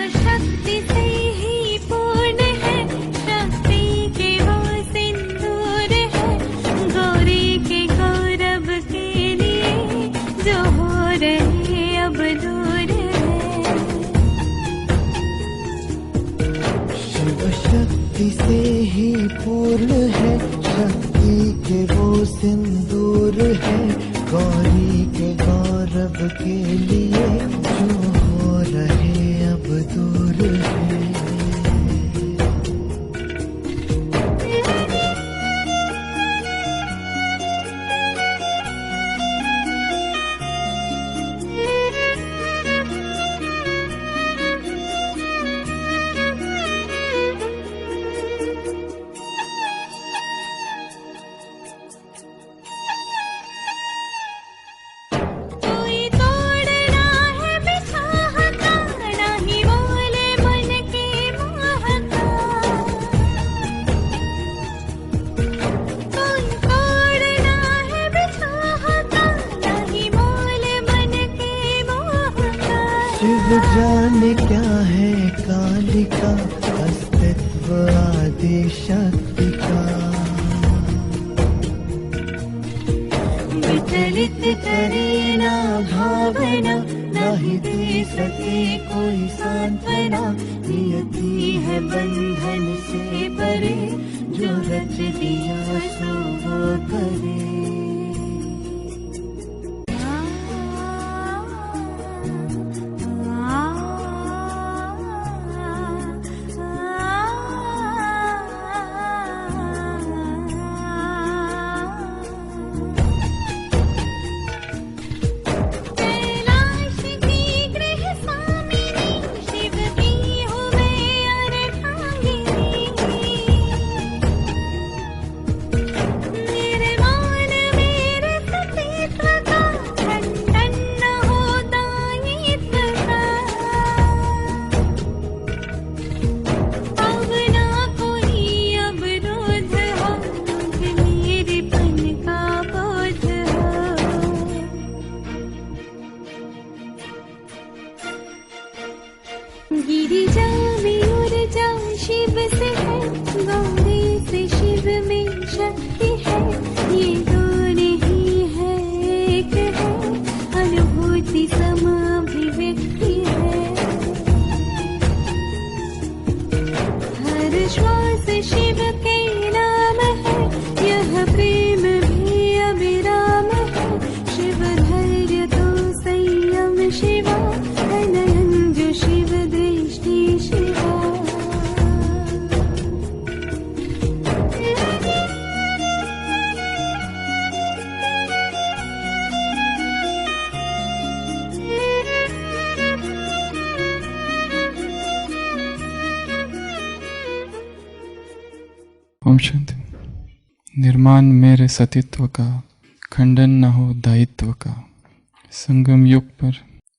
शक्ति से ही पूर्ण है, शक्ति के वो सिंदूर है, गौरी के गौरव के लिए जो हो रहे अब दूर है। शिव शक्ति से ही पूर्ण है, शक्ति के वो सिंदूर है, गौरी के गौरव के लिए जो हो रहे अब दूर है। शिव जाने क्या है कालिका, अस्तित्व आदि शक्ति का। विचलित करे ना भावना, नहीं दे सके कोई सांत्वना, नियति है बंधन से परे, जो रच दिया सो वो करे। गिरिजा में ऊर्जा शिव से है, गौरी से शिव में शक्ति है, ये दो नहीं है एक है, अनुभूति सम अभिव्यक्ति है। हर श्वास शिव के नाम है, यह प्रेम भी अविराम है, शिव धैर्य तो संयम शिवा, नयन जो शिव दृष्टि शिवा। ओम शांति। निर्माण मेरे सतीत्व का, खंडन न हो दायित्व का। संगम युग पर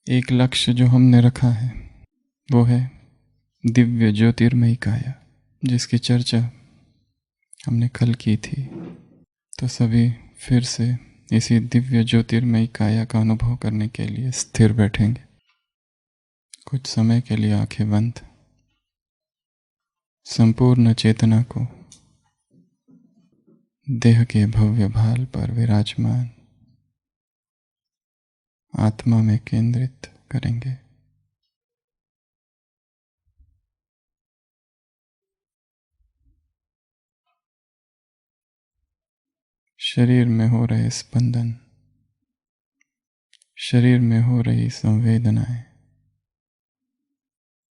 एक लक्ष्य जो हमने रखा है वो है दिव्य ज्योतिर्मयी काया, जिसकी चर्चा हमने कल की थी। तो सभी फिर से इसी दिव्य ज्योतिर्मयी काया का अनुभव करने के लिए स्थिर बैठेंगे। कुछ समय के लिए आंखें बंद, संपूर्ण चेतना को देह के भव्य भाल पर विराजमान आत्मा में केंद्रित करेंगे। शरीर में हो रहे स्पंदन, शरीर में हो रही संवेदनाएं,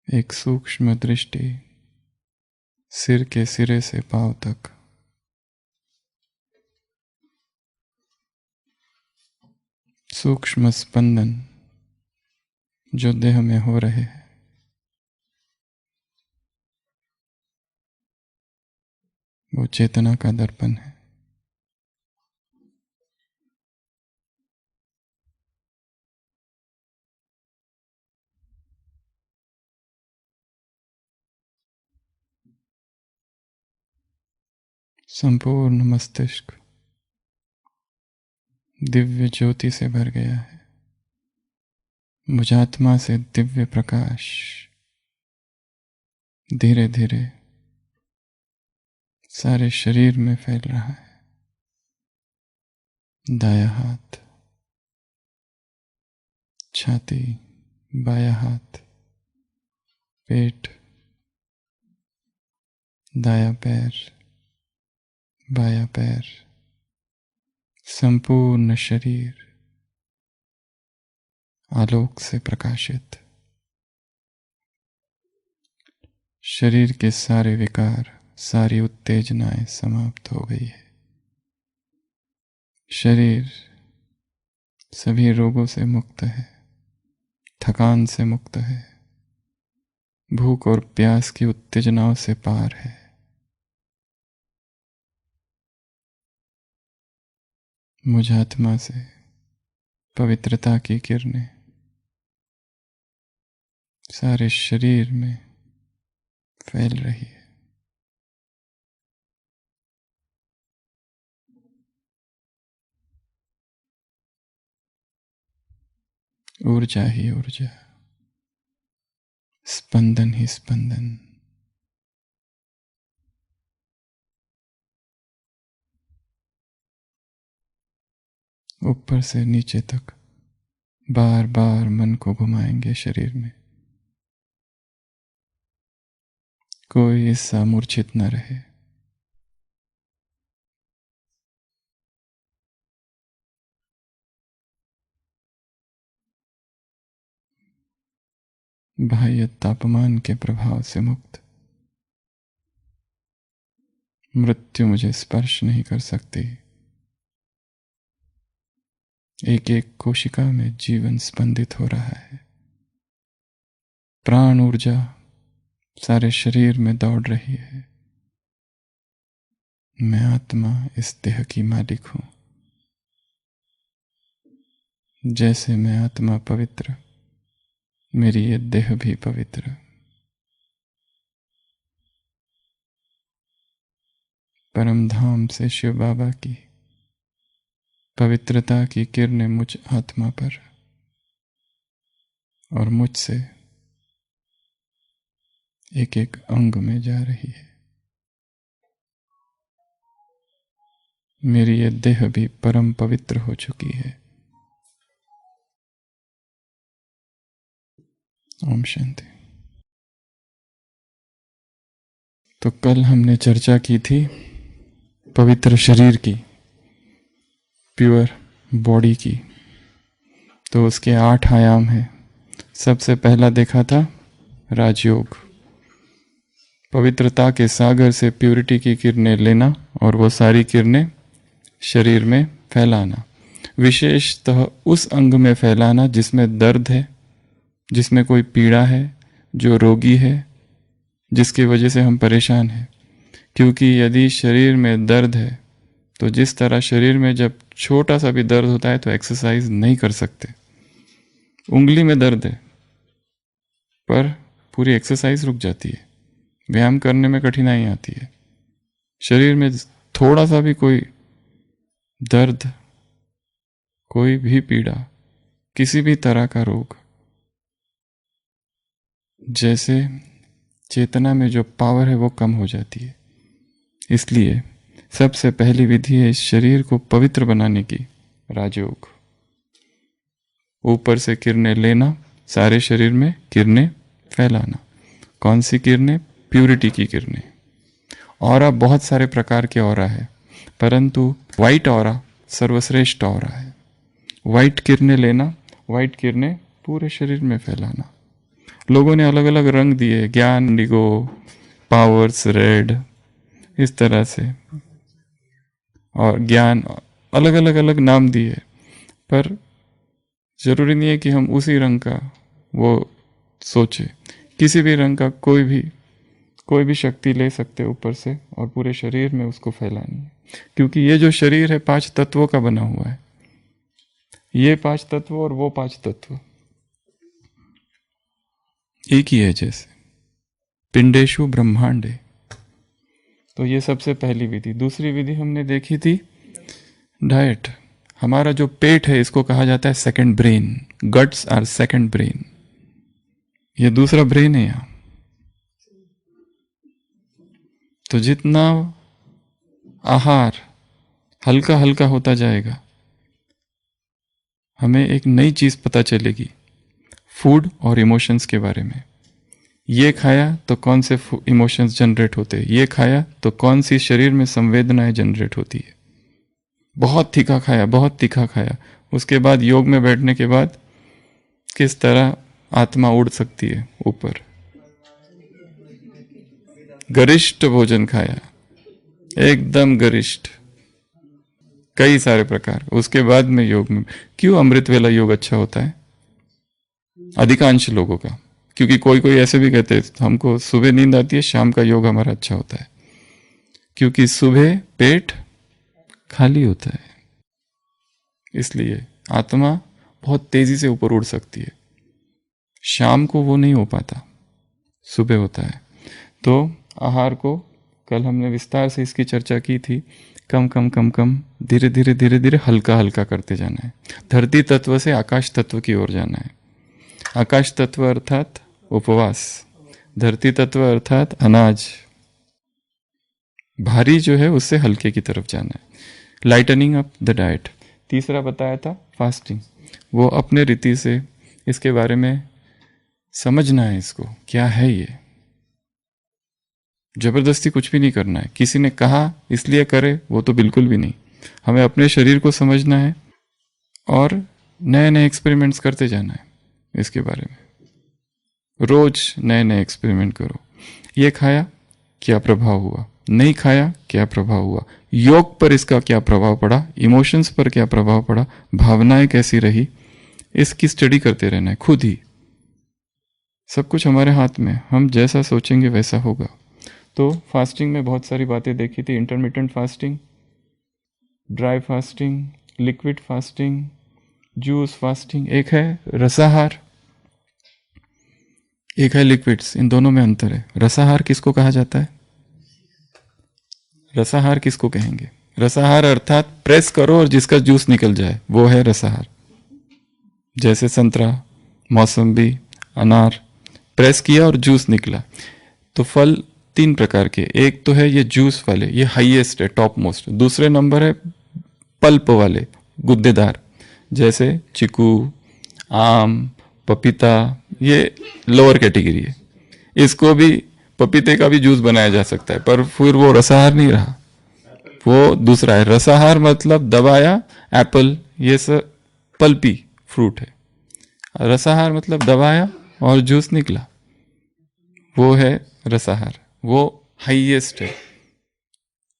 एक सूक्ष्म दृष्टि सिर के सिरे से पांव तक, सूक्ष्म स्पंदन जो देह में हो रहे हैं, वो चेतना का दर्पण है। संपूर्ण मस्तिष्क दिव्य ज्योति से भर गया है। मुझात्मा से दिव्य प्रकाश धीरे धीरे सारे शरीर में फैल रहा है। दायां हाथ, छाती, बायां हाथ, पेट, दायां पैर, बायां पैर, संपूर्ण शरीर आलोक से प्रकाशित। शरीर के सारे विकार, सारी उत्तेजनाएं समाप्त हो गई है। शरीर सभी रोगों से मुक्त है, थकान से मुक्त है, भूख और प्यास की उत्तेजनाओं से पार है। मुझ आत्मा से पवित्रता की किरणें सारे शरीर में फैल रही है। ऊर्जा ही ऊर्जा, स्पंदन ही स्पंदन। ऊपर से नीचे तक बार बार मन को घुमाएंगे शरीर में। कोई हिस्सा मूर्छित न रहे। बाह्य तापमान के प्रभाव से मुक्त। मृत्यु मुझे स्पर्श नहीं कर सकती। एक एक कोशिका में जीवन स्पंदित हो रहा है। प्राण ऊर्जा सारे शरीर में दौड़ रही है। मैं आत्मा इस देह की मालिक हूं। जैसे मैं आत्मा पवित्र, मेरी ये देह भी पवित्र। परम धाम से शिव बाबा की पवित्रता की किरणें मुझ आत्मा पर और मुझसे एक एक अंग में जा रही है। मेरी ये देह भी परम पवित्र हो चुकी है। ओम शांति। तो कल हमने चर्चा की थी पवित्र शरीर की, प्योर बॉडी की। तो उसके 8 आयाम हैं। सबसे पहला देखा था राजयोग, पवित्रता के सागर से प्यूरिटी की किरणें लेना और वो सारी किरणें शरीर में फैलाना, विशेषतः उस अंग में फैलाना जिसमें दर्द है, जिसमें कोई पीड़ा है, जो रोगी है, जिसकी वजह से हम परेशान हैं। क्योंकि यदि शरीर में दर्द है तो जिस तरह शरीर में जब छोटा सा भी दर्द होता है तो एक्सरसाइज नहीं कर सकते। उंगली में दर्द है पर पूरी एक्सरसाइज रुक जाती है, व्यायाम करने में कठिनाई आती है। शरीर में थोड़ा सा भी कोई दर्द, कोई भी पीड़ा, किसी भी तरह का रोग, जैसे चेतना में जो पावर है वो कम हो जाती है। इसलिए सबसे पहली विधि है इस शरीर को पवित्र बनाने की, राजयोग। ऊपर से किरणें लेना, सारे शरीर में किरणें फैलाना। कौन सी किरणें? प्यूरिटी की किरणें। ऑरा बहुत सारे प्रकार के ऑरा है, परंतु वाइट ऑरा सर्वश्रेष्ठ ऑरा है। वाइट किरणें लेना, वाइट किरणें पूरे शरीर में फैलाना। लोगों ने अलग अलग रंग दिए, ज्ञान इंडिगो, पावर्स रेड, इस तरह से, और ज्ञान अलग अलग नाम दिए। पर जरूरी नहीं है कि हम उसी रंग का वो सोचे। किसी भी रंग का कोई भी शक्ति ले सकते ऊपर से और पूरे शरीर में उसको फैलानी है। क्योंकि ये जो शरीर है 5 तत्वों का बना हुआ है। ये 5 तत्व और वो 5 तत्व एक ही है, जैसे पिंडेशु ब्रह्मांडे। तो ये सबसे पहली विधि। दूसरी विधि हमने देखी थी डाइट। हमारा जो पेट है इसको कहा जाता है second brain. Guts are second brain. ये दूसरा ब्रेन है यहाँ। तो जितना आहार हल्का हल्का होता जाएगा, हमें एक नई चीज पता चलेगी फूड और इमोशंस के बारे में। ये खाया तो कौन से इमोशंस जनरेट होते हैं, ये खाया तो कौन सी शरीर में संवेदनाएं जनरेट होती है। बहुत तीखा खाया, बहुत तीखा खाया, उसके बाद योग में बैठने के बाद किस तरह आत्मा उड़ सकती है ऊपर। गरिष्ठ भोजन खाया, एकदम गरिष्ठ, कई सारे प्रकार, उसके बाद में योग में। क्यों अमृत वेला योग अच्छा होता है अधिकांश लोगों का? क्योंकि कोई कोई ऐसे भी कहते हैं हमको सुबह नींद आती है, शाम का योग हमारा अच्छा होता है, क्योंकि सुबह पेट खाली होता है, इसलिए आत्मा बहुत तेजी से ऊपर उड़ सकती है। शाम को वो नहीं हो पाता, सुबह होता है। तो आहार को कल हमने विस्तार से इसकी चर्चा की थी, कम कम कम कम, धीरे धीरे धीरे धीरे हल्का हल्का करते जाना है। धरती तत्व से आकाश तत्व की ओर जाना है। आकाश तत्व अर्थात उपवास, धरती तत्व अर्थात अनाज, भारी जो है उससे हल्के की तरफ जाना है, लाइटनिंग अप द डाइट। तीसरा बताया था फास्टिंग, वो अपने रीति से इसके बारे में समझना है, इसको क्या है ये, जबरदस्ती कुछ भी नहीं करना है। किसी ने कहा इसलिए करे, वो तो बिल्कुल भी नहीं। हमें अपने शरीर को समझना है और नए नए एक्सपेरिमेंट्स करते जाना है इसके बारे में। रोज नए नए एक्सपेरिमेंट करो। ये खाया क्या प्रभाव हुआ, नहीं खाया क्या प्रभाव हुआ, योग पर इसका क्या प्रभाव पड़ा, इमोशंस पर क्या प्रभाव पड़ा, भावनाएं कैसी रही, इसकी स्टडी करते रहना है खुद ही। सब कुछ हमारे हाथ में, हम जैसा सोचेंगे वैसा होगा। तो फास्टिंग में बहुत सारी बातें देखी थी, intermittent fasting, dry fasting, liquid fasting, juice fasting, एक है रसाहार, एक है लिक्विड्स। इन दोनों में अंतर है। रसाहार किसको कहा जाता है? रसाहार किसको कहेंगे? रसाहार अर्थात प्रेस करो और जिसका जूस निकल जाए, वो है रसाहार। जैसे संतरा, मौसम्बी, अनार, प्रेस किया और जूस निकला। तो फल तीन प्रकार के, एक तो है ये जूस वाले, ये हाईएस्ट है, टॉप मोस्ट। दूसरे नंबर है पल्प वाले, गुद्देदार, जैसे चीकू, आम, पपीता, ये लोअर कैटेगरी है। इसको भी, पपीते का भी जूस बनाया जा सकता है, पर फिर वो रसाहार नहीं रहा, वो दूसरा है। रसाहार मतलब दबाया, एप्पल, ये सब पल्पी फ्रूट है। रसाहार मतलब दबाया और जूस निकला, वो है रसाहार, वो हाईएस्ट है,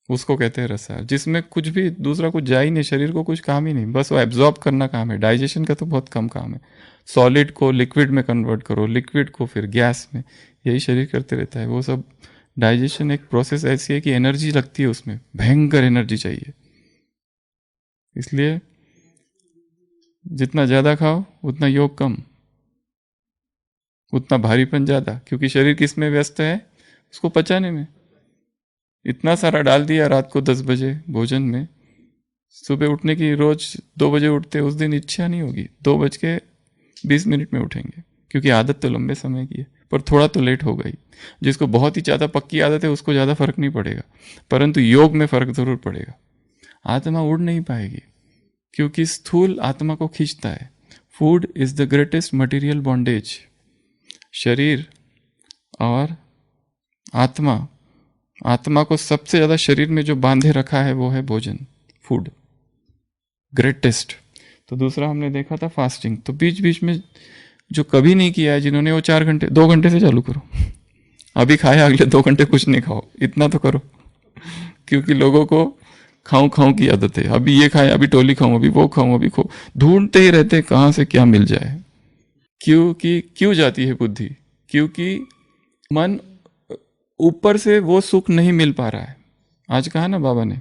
उसको कहते हैं रसाहार, जिसमें कुछ भी दूसरा कुछ जा ही नहीं, शरीर को कुछ काम ही नहीं, बस वो एब्जॉर्ब करना काम है। डाइजेशन का तो बहुत कम काम है। सॉलिड को लिक्विड में कन्वर्ट करो, लिक्विड को फिर गैस में, यही शरीर करते रहता है। वो सब डाइजेशन एक प्रोसेस ऐसी है कि एनर्जी लगती है उसमें, भयंकर एनर्जी चाहिए। इसलिए जितना ज़्यादा खाओ उतना योग कम, उतना भारीपन ज़्यादा, क्योंकि शरीर किस में व्यस्त है? उसको पचाने में। इतना सारा डाल दिया रात को 10 बजे भोजन में, सुबह उठने की रोज 2 बजे उठते, उस दिन इच्छा नहीं होगी, 2:20 में उठेंगे, क्योंकि आदत तो लंबे समय की है, पर थोड़ा तो लेट हो गई। जिसको बहुत ही ज़्यादा पक्की आदत है उसको ज़्यादा फर्क नहीं पड़ेगा, परंतु योग में फर्क जरूर पड़ेगा। आत्मा उड़ नहीं पाएगी, क्योंकि स्थूल आत्मा को खींचता है। Food is the greatest material bondage. शरीर और आत्मा, आत्मा को सबसे ज्यादा शरीर में जो बांधे रखा है वो है भोजन, फूड, ग्रेटेस्ट। तो दूसरा हमने देखा था फास्टिंग। तो बीच बीच में जो कभी नहीं किया है जिन्होंने, वो 4 घंटे 2 घंटे से चालू करो। अभी खाया, अगले 2 घंटे कुछ नहीं खाओ, इतना तो करो, क्योंकि लोगों को खाऊं खाऊं की आदत है। अभी ये खाया, अभी टोली खाऊं, अभी वो खाऊं, अभी खो, ढूंढते ही रहते कहाँ से क्या मिल जाए। क्यों जाती है बुद्धि? क्योंकि मन ऊपर से वो सुख नहीं मिल पा रहा है। आज कहा ना बाबा ने,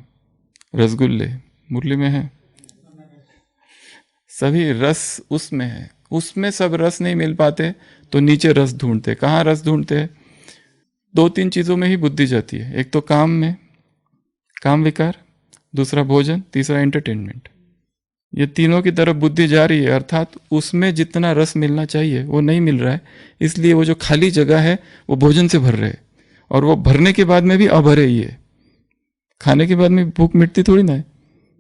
रसगुल्ले मुरली में है, सभी रस उसमें है, उसमें सब रस नहीं मिल पाते तो नीचे रस ढूंढते। कहाँ रस ढूंढते? 2-3 चीजों में ही बुद्धि जाती है। एक तो काम में, काम विकार, दूसरा भोजन, तीसरा एंटरटेनमेंट। ये तीनों की तरफ बुद्धि जा रही है, अर्थात उसमें जितना रस मिलना चाहिए वो नहीं मिल रहा है, इसलिए वो जो खाली जगह है वो भोजन से भर रहे हैं। और वो भरने के बाद में भी अभरे ही है। खाने के बाद में भूख मिटती थोड़ी ना है,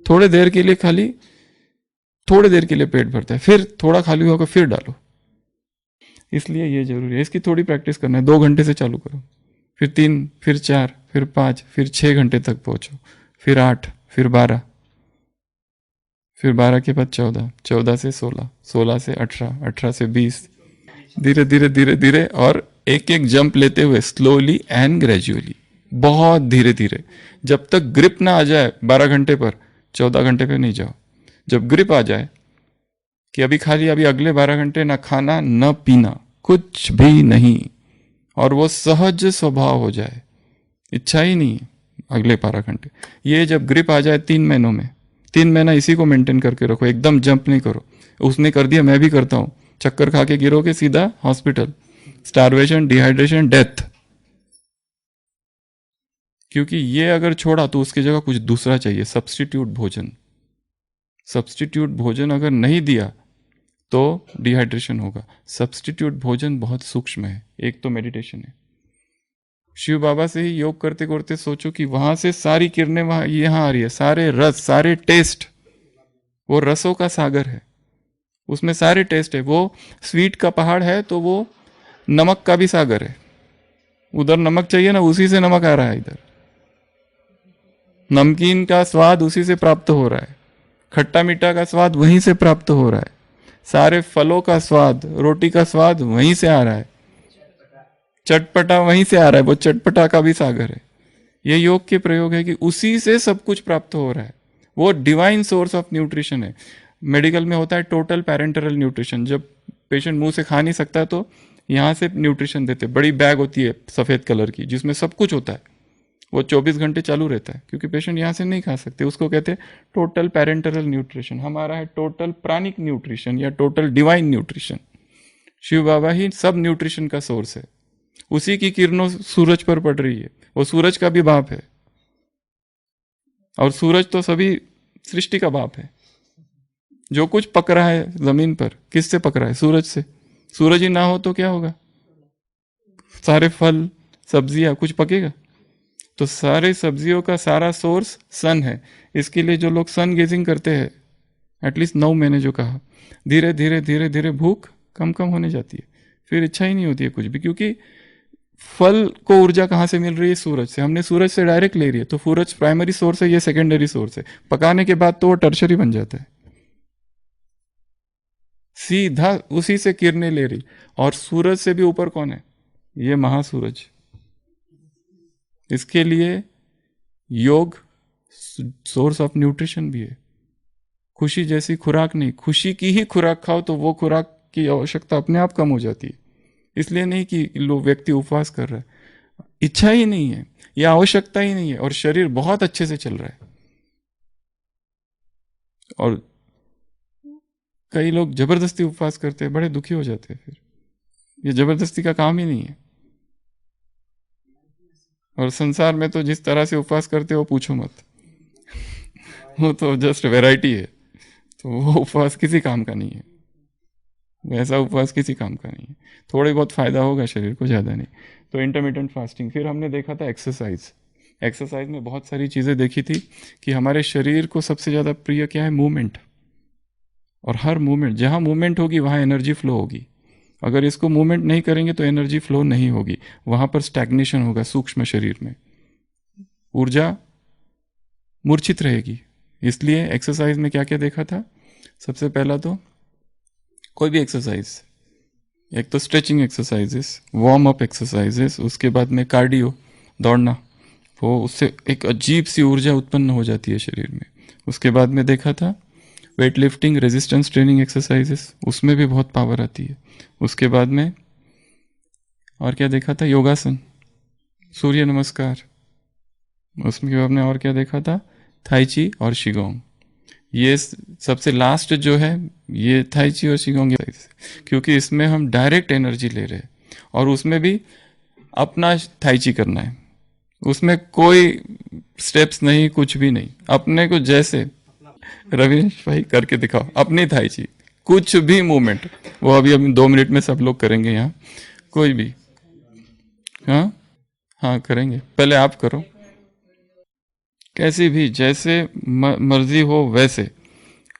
थोड़े देर के लिए खाली, थोड़े देर के लिए पेट भरता है, फिर थोड़ा खाली होगा फिर डालो। इसलिए ये जरूरी है, इसकी थोड़ी प्रैक्टिस करना है। 2 घंटे से चालू करो, फिर 3, फिर 4, फिर 5, फिर 6 घंटे तक पहुंचो, फिर 8, फिर 12, फिर 12 के बाद 14, 14 से 16, 16 से 18, 18 से 20, धीरे धीरे धीरे धीरे, और एक एक जंप लेते हुए, स्लोली एंड ग्रेजुअली, बहुत धीरे धीरे। जब तक ग्रिप ना आ जाए 12 घंटे पर, 14 घंटे पे नहीं जाओ। जब ग्रिप आ जाए कि अभी खाली, अभी अगले 12 घंटे ना खाना न पीना, कुछ भी नहीं, और वो सहज स्वभाव हो जाए, इच्छा ही नहीं है अगले 12 घंटे। ये जब ग्रिप आ जाए 3 महीनों में, 3 महीना इसी को मेंटेन करके रखो, एकदम जंप नहीं करो। उसने कर दिया, मैं भी करता हूँ, चक्कर खा के गिरोगे सीधा हॉस्पिटल, स्टारवेशन, डिहाइड्रेशन, डेथ। क्योंकि ये अगर छोड़ा तो उसकी जगह कुछ दूसरा चाहिए, सब्स्टिट्यूट भोजन। सब्स्टिट्यूट भोजन अगर नहीं दिया तो डिहाइड्रेशन होगा। सब्स्टिट्यूट भोजन बहुत सूक्ष्म है। एक तो मेडिटेशन है, शिव बाबा से ही योग करते करते सोचो कि वहां से सारी किरणें वहां यहां आ रही है, सारे रस, सारे टेस्ट, वो रसों का सागर है, उसमें सारे टेस्ट है। वो स्वीट का पहाड़ है तो वो नमक का भी सागर है। उधर नमक चाहिए ना, उसी से नमक आ रहा है, इधर नमकीन का स्वाद उसी से प्राप्त हो रहा है, खट्टा मीठा का स्वाद वहीं से प्राप्त हो रहा है, सारे फलों का स्वाद, रोटी का स्वाद वहीं से आ रहा है, चटपटा वहीं से आ रहा है, वो चटपटा का भी सागर है। ये योग के प्रयोग है कि उसी से सब कुछ प्राप्त हो रहा है। वो डिवाइन सोर्स ऑफ न्यूट्रिशन है। मेडिकल में होता है टोटल पैरेंटरल न्यूट्रिशन। जब पेशेंट मुंह से खा नहीं सकता तो यहाँ से न्यूट्रिशन देते, बड़ी बैग होती है सफेद कलर की जिसमें सब कुछ होता है, वो 24 घंटे चालू रहता है, क्योंकि पेशेंट यहाँ से नहीं खा सकते। उसको कहते हैं टोटल पैरेंटरल न्यूट्रिशन। हमारा है टोटल प्राणिक न्यूट्रिशन या टोटल डिवाइन न्यूट्रिशन। शिव बाबा ही सब न्यूट्रिशन का सोर्स है। उसी की किरणों सूरज पर पड़ रही है, वो सूरज का भी बाप है, और सूरज तो सभी सृष्टि का बाप है। जो कुछ पक रहा है जमीन पर, किससे पक रहा है? सूरज से। सूरज ही ना हो तो क्या होगा? सारे फल सब्जियां कुछ पकेगा? तो सारे सब्जियों का सारा सोर्स सन है। इसके लिए जो लोग सन गेजिंग करते हैं, एटलीस्ट 9 महीने जो कहा, धीरे धीरे धीरे धीरे भूख कम कम होने जाती है, फिर इच्छा ही नहीं होती है कुछ भी, क्योंकि फल को ऊर्जा कहाँ से मिल रही है? सूरज से। हमने सूरज से डायरेक्ट ले रही है, तो सूरज प्राइमरी सोर्स है, ये सेकेंडरी सोर्स है। पकाने के बाद तो वो टर्शरी बन जाता है, सीधा उसी से किरणें ले रही। और सूरज से भी ऊपर कौन है? ये महासूरज। इसके लिए योग सोर्स ऑफ न्यूट्रिशन भी है। खुशी जैसी खुराक नहीं, खुशी की ही खुराक खाओ तो वो खुराक की आवश्यकता अपने आप कम हो जाती है। इसलिए नहीं कि लोग व्यक्ति उपवास कर रहा है, इच्छा ही नहीं है या आवश्यकता ही नहीं है, और शरीर बहुत अच्छे से चल रहा है। और कई लोग जबरदस्ती उपवास करते हैं, बड़े दुखी हो जाते हैं। फिर ये जबरदस्ती का काम ही नहीं है। और संसार में तो जिस तरह से उपवास करते हो पूछो मत, वो तो जस्ट वैरायटी है। तो वो उपवास किसी काम का नहीं है, वैसा उपवास किसी काम का नहीं है। थोड़े बहुत फायदा होगा शरीर को, ज़्यादा नहीं। तो इंटरमिटेंट फास्टिंग। फिर हमने देखा था एक्सरसाइज। एक्सरसाइज में बहुत सारी चीज़ें देखी थी कि हमारे शरीर को सबसे ज़्यादा प्रिय क्या है? मूवमेंट। और हर मूवमेंट, जहाँ मूवमेंट होगी वहाँ एनर्जी फ्लो होगी। अगर इसको मूवमेंट नहीं करेंगे तो एनर्जी फ्लो नहीं होगी, वहाँ पर स्टैग्नेशन होगा। सूक्ष्म शरीर में ऊर्जा मूर्छित रहेगी। इसलिए एक्सरसाइज में क्या क्या देखा था? सबसे पहला तो कोई भी एक्सरसाइज, एक तो stretching exercises, warm up exercises, उसके बाद में कार्डियो, दौड़ना, वो उससे एक अजीब सी ऊर्जा उत्पन्न हो जाती है शरीर में। उसके बाद में देखा था weight lifting, resistance training exercises, उसमें भी बहुत पावर आती है। उसके बाद में और क्या देखा था? योगासन, सूर्य नमस्कार। उसमें आपने और क्या देखा था? थाई ची और शिगोंग। ये सबसे लास्ट जो है ये थाई ची और शिगोंग, क्योंकि इसमें हम डायरेक्ट एनर्जी ले रहे हैं, और उसमें भी अपना थाई ची करना है। उसमें कोई स्टेप्स नहीं, कुछ भी नहीं, अपने को जैसे रविश भाई करके दिखाओ अपनी थाई ची, कुछ भी मूवमेंट। वो अभी 2 मिनट में सब लोग करेंगे यहाँ, कोई भी। हाँ, हाँ करेंगे, पहले आप करो। कैसी भी जैसे मर्जी हो वैसे,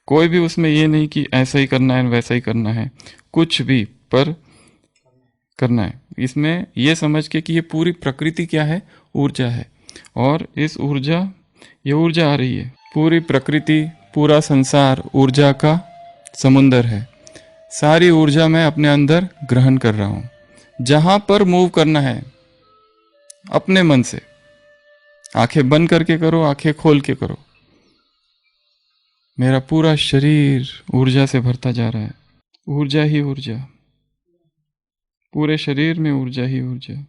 कोई भी उसमें ये नहीं कि ऐसा ही करना है वैसा ही करना है, कुछ भी पर करना है। इसमें ये समझ के कि ये पूरी प्रकृति क्या है, ऊर्जा है, और इस ऊर्जा, ये ऊर्जा आ रही है, पूरी प्रकृति पूरा संसार ऊर्जा का समुंदर है। सारी ऊर्जा मैं अपने अंदर ग्रहण कर रहा हूँ। जहाँ पर मूव करना है अपने मन से, आंखें बंद करके करो, आंखें खोल के करो, मेरा पूरा शरीर ऊर्जा से भरता जा रहा है। ऊर्जा ही ऊर्जा, पूरे शरीर में ऊर्जा ही ऊर्जा।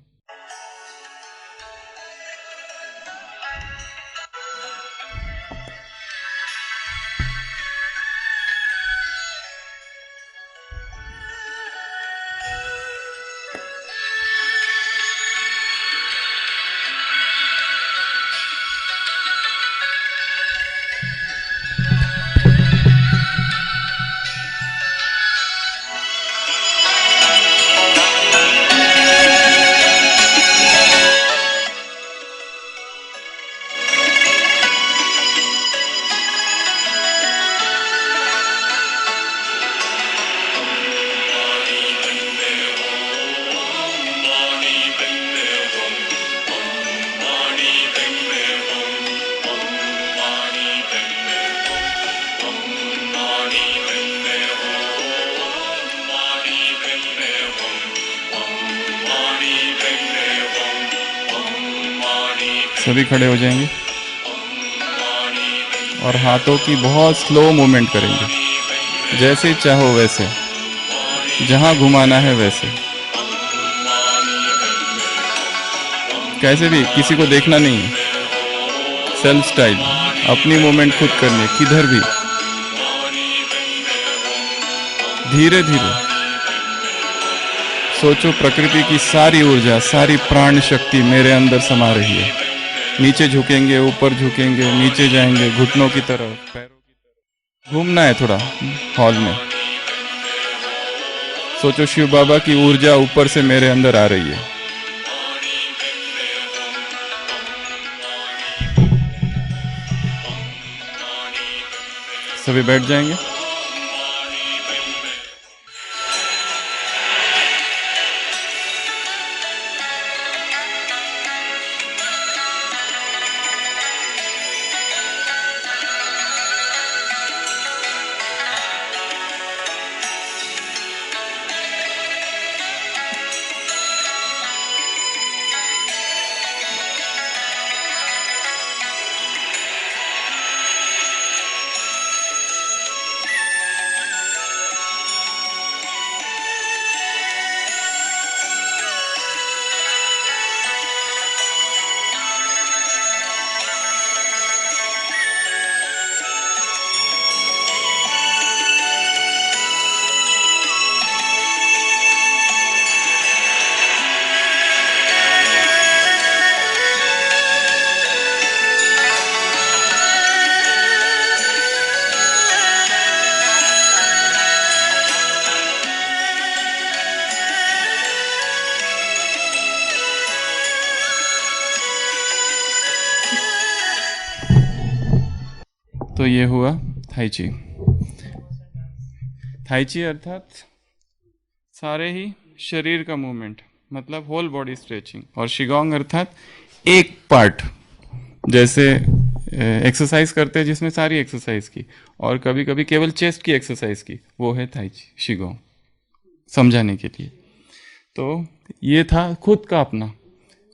सभी खड़े हो जाएंगे और हाथों की बहुत स्लो मूवमेंट करेंगे, जैसे चाहो वैसे, जहां घुमाना है वैसे, कैसे भी, किसी को देखना नहीं है, सेल्फ स्टाइल, अपनी मूवमेंट खुद करनी है, किधर भी धीरे धीरे। सोचो प्रकृति की सारी ऊर्जा, सारी प्राण शक्ति मेरे अंदर समा रही है। नीचे झुकेंगे, ऊपर झुकेंगे, नीचे जाएंगे, घुटनों की तरफ, पैरों की तरफ घूमना है थोड़ा हॉल में। सोचो शिव बाबा की ऊर्जा ऊपर से मेरे अंदर आ रही है। सभी बैठ जाएंगे। तो ये हुआ थाई ची। थाई ची अर्थात सारे ही शरीर का मूवमेंट, मतलब होल बॉडी स्ट्रेचिंग। और शिगोंग अर्थात एक पार्ट, जैसे एक्सरसाइज करते हैं जिसमें सारी एक्सरसाइज की, और कभी कभी केवल चेस्ट की एक्सरसाइज की, वो है थाई ची शिगोंग, समझाने के लिए। तो ये था खुद का अपना,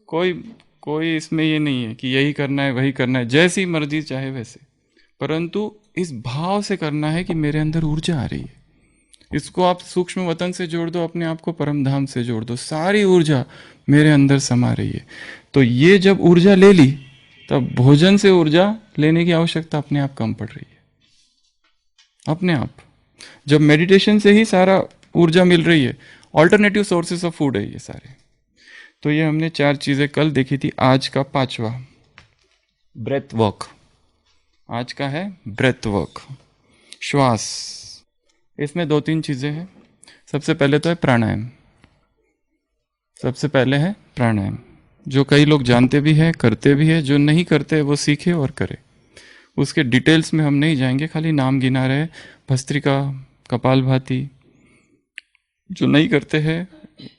कोई इसमें ये नहीं है कि यही करना है वही करना है, जैसी मर्जी चाहे वैसे, परंतु इस भाव से करना है कि मेरे अंदर ऊर्जा आ रही है। इसको आप सूक्ष्म वतन से जोड़ दो, अपने आप को परम धाम से जोड़ दो, सारी ऊर्जा मेरे अंदर समा रही है। तो ये जब ऊर्जा ले ली, तब भोजन से ऊर्जा लेने की आवश्यकता अपने आप कम पड़ रही है, अपने आप। जब मेडिटेशन से ही सारा ऊर्जा मिल रही है, ऑल्टरनेटिव सोर्सेस ऑफ फूड है ये सारे। तो ये हमने 4 चीजें कल देखी थी। आज का 5वां ब्रेथ वर्क, आज का है ब्रेथ वर्क, श्वास। इसमें 2-3 चीजें हैं। सबसे पहले तो है प्राणायाम, सबसे पहले है प्राणायाम। जो कई लोग जानते भी हैं, करते भी है, जो नहीं करते वो सीखे और करे। उसके डिटेल्स में हम नहीं जाएंगे, खाली नाम गिना रहे, भस्त्रिका, कपालभाति। जो नहीं करते हैं,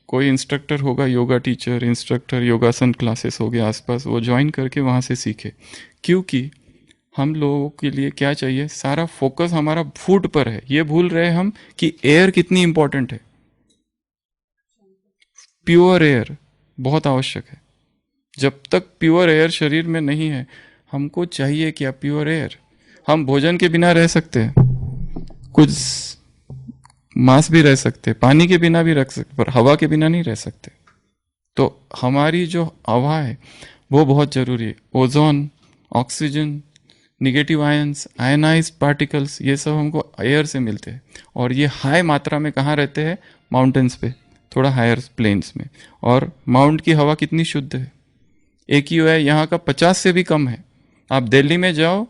कोई इंस्ट्रक्टर होगा, योगा टीचर, इंस्ट्रक्टर, योगासन क्लासेस हो गए आसपास, वो ज्वाइन करके वहाँ से सीखे। क्योंकि हम लोगों के लिए क्या चाहिए, सारा फोकस हमारा फूड पर है। ये भूल रहे हम कि एयर कितनी इंपॉर्टेंट है। प्योर एयर बहुत आवश्यक है। जब तक प्योर एयर शरीर में नहीं है, हमको चाहिए क्या, प्योर एयर। हम भोजन के बिना रह सकते हैं, कुछ मांस भी रह सकते, पानी के बिना भी रख सकते, पर हवा के बिना नहीं रह सकते। तो हमारी जो हवा है वो बहुत जरूरी है। Ozone, oxygen, negative ions, ionised particles, ये सब हमको एयर से मिलते हैं। और ये हाई मात्रा में कहाँ रहते हैं, माउंटेन्स पे, थोड़ा हायर प्लेन्स में। और माउंट की हवा कितनी शुद्ध है, AQI यहाँ का 50 से भी कम है। आप दिल्ली में जाओ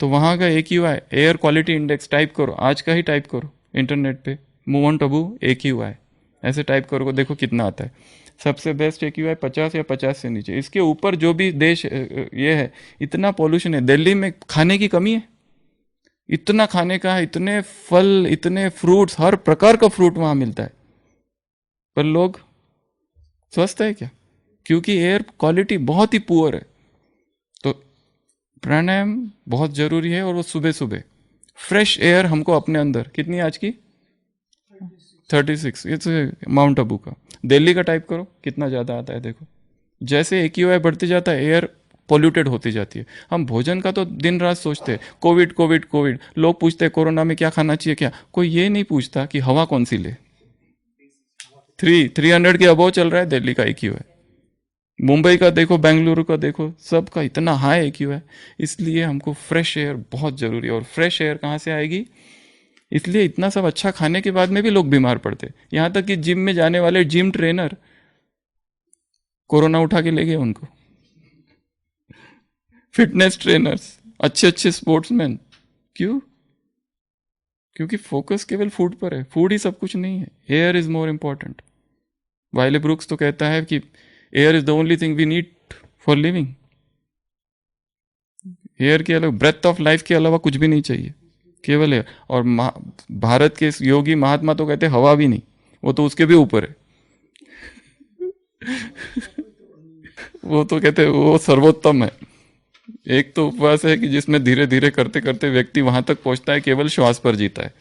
तो वहाँ का AQI, air quality index, type करो, आज का ही टाइप करो इंटरनेट पे, मूवन टबू AQI, ऐसे टाइप करो, देखो कितना आता है। सबसे बेस्ट AQI 50 या 50 से नीचे। इसके ऊपर जो भी देश ये है, इतना पॉल्यूशन है। दिल्ली में खाने की कमी है, इतना खाने का है, इतने फल, इतने फ्रूट्स, हर प्रकार का फ्रूट वहां मिलता है, पर लोग स्वस्थ है क्या, क्योंकि एयर क्वालिटी बहुत ही पुअर है। तो प्राणायाम बहुत जरूरी है। और वो सुबह सुबह फ्रेश एयर हमको अपने अंदर, कितनी आज की 36, ये माउंट आबू का। दिल्ली का टाइप करो, कितना ज़्यादा आता है देखो। जैसे AQI बढ़ती जाता है, एयर पोल्यूटेड होती जाती है। हम भोजन का तो दिन रात सोचते हैं, कोविड कोविड कोविड। लोग पूछते हैं कोरोना में क्या खाना चाहिए, क्या, कोई ये नहीं पूछता कि हवा कौन सी ले। 300 के अबव चल रहा है दिल्ली का AQI। मुंबई का देखो, बेंगलुरु का देखो, सबका इतना हाई AQI है। इसलिए हमको फ्रेश एयर बहुत जरूरी है। और फ्रेश एयर कहाँ से आएगी, इसलिए इतना सब अच्छा खाने के बाद में भी लोग बीमार पड़ते। यहां तक कि जिम में जाने वाले जिम ट्रेनर कोरोना उठा के ले गए उनको। फिटनेस ट्रेनर्स, अच्छे अच्छे स्पोर्ट्समैन, क्यों, क्योंकि फोकस केवल फूड पर है। फूड ही सब कुछ नहीं है, air is more important. Wiley Brooks तो कहता है कि air is the only thing we need for living. Air के अलावा, ब्रेथ ऑफ लाइफ के अलावा कुछ भी नहीं चाहिए, केवल एयर। और भारत के योगी महात्मा तो कहते हैं हवा भी नहीं, वो तो उसके भी ऊपर है। वो तो कहते हैं वो सर्वोत्तम है। एक तो उपवास है कि जिसमें धीरे धीरे करते करते व्यक्ति वहां तक पहुंचता है, केवल श्वास पर जीता है,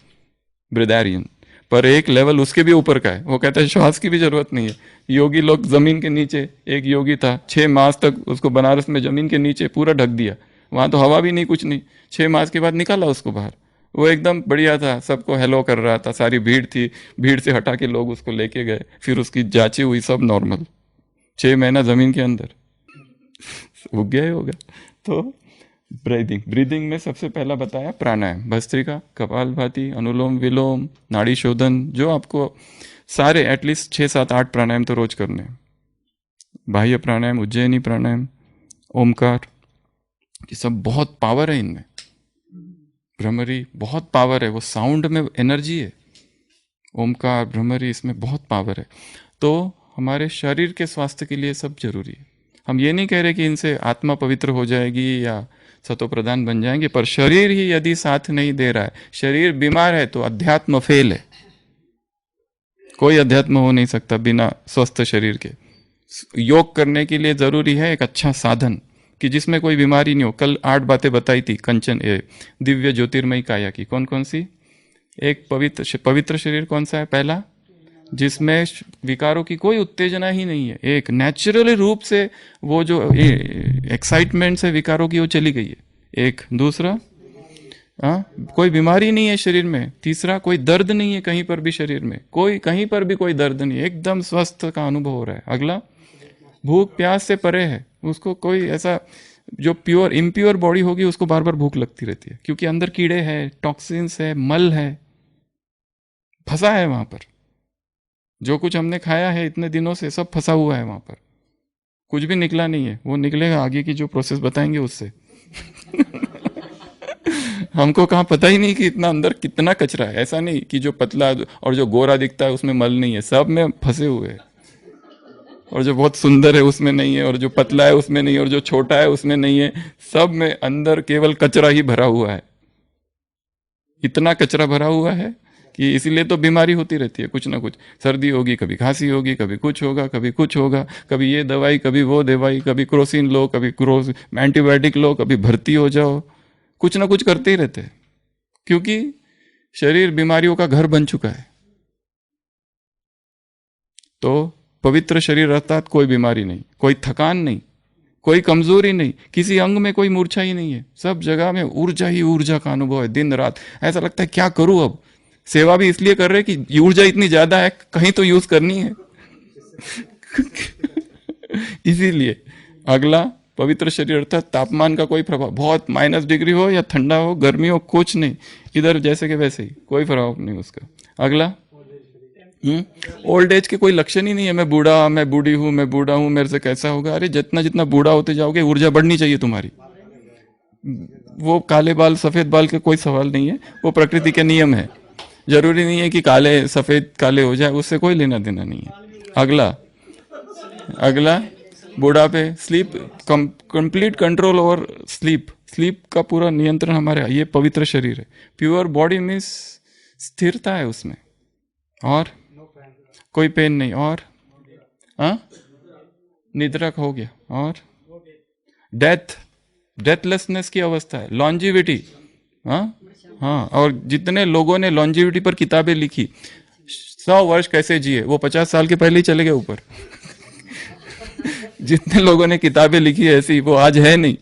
ब्रिदारियन। पर एक लेवल उसके भी ऊपर का है, वो कहता है श्वास की भी जरूरत नहीं है। योगी लोग जमीन के नीचे, एक योगी था 6 मास तक उसको बनारस में जमीन के नीचे पूरा ढक दिया, वहां तो हवा भी नहीं, कुछ नहीं। 6 मास के बाद निकाला उसको बाहर, वो एकदम बढ़िया था, सबको हेलो कर रहा था, सारी भीड़ थी, भीड़ से हटा के लोग उसको लेके गए, फिर उसकी जांची हुई, सब नॉर्मल। 6 महीना जमीन के अंदर उग गया ही होगा। तो ब्रीदिंग में सबसे पहला बताया प्राणायाम, भस्त्रिका, कपालभाति, अनुलोम विलोम, नाड़ी शोधन, जो आपको सारे एटलीस्ट 6, 7, 8 प्राणायाम तो रोज करने हैं। बाह्य प्राणायाम, उज्जैनी प्राणायाम, ओमकार, ये सब बहुत पावर है इनमें। भ्रमरी, बहुत पावर है, वो साउंड में एनर्जी है। ओमकार, भ्रमरी, इसमें बहुत पावर है। तो हमारे शरीर के स्वास्थ्य के लिए सब जरूरी है। हम ये नहीं कह रहे कि इनसे आत्मा पवित्र हो जाएगी या सतो प्रधान बन जाएंगे, पर शरीर ही यदि साथ नहीं दे रहा है, शरीर बीमार है, तो अध्यात्म फेल है। कोई अध्यात्म हो नहीं सकता बिना स्वस्थ शरीर के। योग करने के लिए जरूरी है एक अच्छा साधन कि जिसमें कोई बीमारी नहीं हो। कल 8 बातें बताई थी कंचन दिव्य ज्योतिर्मयी काया की। कौन कौन सी? एक पवित्र शरीर कौन सा है? पहला, जिसमें विकारों की कोई उत्तेजना ही नहीं है, एक नेचुरली रूप से वो जो एक्साइटमेंट से विकारों की वो चली गई है। एक दूसरा, कोई बीमारी नहीं है शरीर में। तीसरा, कोई दर्द नहीं है कहीं पर भी शरीर में, कोई कहीं पर भी कोई दर्द नहीं है, एकदम स्वस्थ का अनुभव हो रहा है। अगला, भूख प्यास से परे है, उसको कोई ऐसा, जो प्योर इम्प्योर बॉडी होगी उसको बार बार भूख लगती रहती है, क्योंकि अंदर कीड़े हैं, टॉक्सिन्स है, मल है, फंसा है वहां पर। जो कुछ हमने खाया है इतने दिनों से सब फंसा हुआ है वहां पर, कुछ भी निकला नहीं है। वो निकलेगा आगे की जो प्रोसेस बताएंगे उससे। हमको कहाँ पता ही नहीं कि इतना अंदर कितना कचरा है। ऐसा नहीं कि जो पतला और जो गोरा दिखता है उसमें मल नहीं है, सब में फंसे हुए हैं। और जो बहुत सुंदर है उसमें नहीं है, और जो पतला है उसमें नहीं है, और जो छोटा है उसमें नहीं है। सब में अंदर केवल कचरा ही भरा हुआ है। इतना कचरा भरा हुआ है कि इसीलिए तो बीमारी होती रहती है, कुछ ना कुछ। सर्दी होगी, कभी खांसी होगी, कभी कुछ होगा, कभी कुछ होगा, कभी ये दवाई, कभी वो दवाई, कभी क्रोसिन लो, कभी एंटीबायोटिक लो, कभी भर्ती हो जाओ, कुछ ना कुछ करते ही रहते हैं, क्योंकि शरीर बीमारियों का घर बन चुका है। तो पवित्र शरीर अर्थात कोई बीमारी नहीं, कोई थकान नहीं, कोई कमजोरी नहीं, किसी अंग में कोई मूर्छा ही नहीं है। सब जगह में ऊर्जा ही ऊर्जा का अनुभव है, दिन रात। ऐसा लगता है क्या करूं अब। सेवा भी इसलिए कर रहे कि ऊर्जा इतनी ज्यादा है, कहीं तो यूज करनी है। इसीलिए अगला, पवित्र शरीर अर्थात तापमान का कोई प्रभाव, बहुत -डिग्री हो या ठंडा हो, गर्मी हो, कुछ नहीं, इधर जैसे के वैसे ही, कोई प्रभाव नहीं उसका। अगला, ओल्ड एज के कोई लक्षण ही नहीं है। मैं बूढ़ा, मैं बूढ़ी हूं, मैं बूढ़ा हूं, मेरे से कैसा होगा। अरे जितना जितना बूढ़ा होते जाओगे ऊर्जा बढ़नी चाहिए तुम्हारी। वो काले बाल सफेद बाल के कोई सवाल नहीं है, वो प्रकृति के नियम है। जरूरी नहीं है कि काले सफेद काले हो जाए, उससे कोई लेना देना नहीं है। अगला बुढ़ापे, sleep, complete control over sleep. Sleep का पूरा नियंत्रण हमारे, ये पवित्र शरीर है। प्योर बॉडी मीन्स स्थिरता है उसमें, और कोई पेन नहीं, और निद्रा हो गया, और डेथलेसनेस की अवस्था है, लॉन्जिविटी। हाँ, और जितने लोगों ने लॉन्जिविटी पर किताबें लिखी, 100 वर्ष कैसे जिए, वो 50 साल के पहले ही चले गए ऊपर। जितने लोगों ने किताबें लिखी ऐसी, वो आज है नहीं,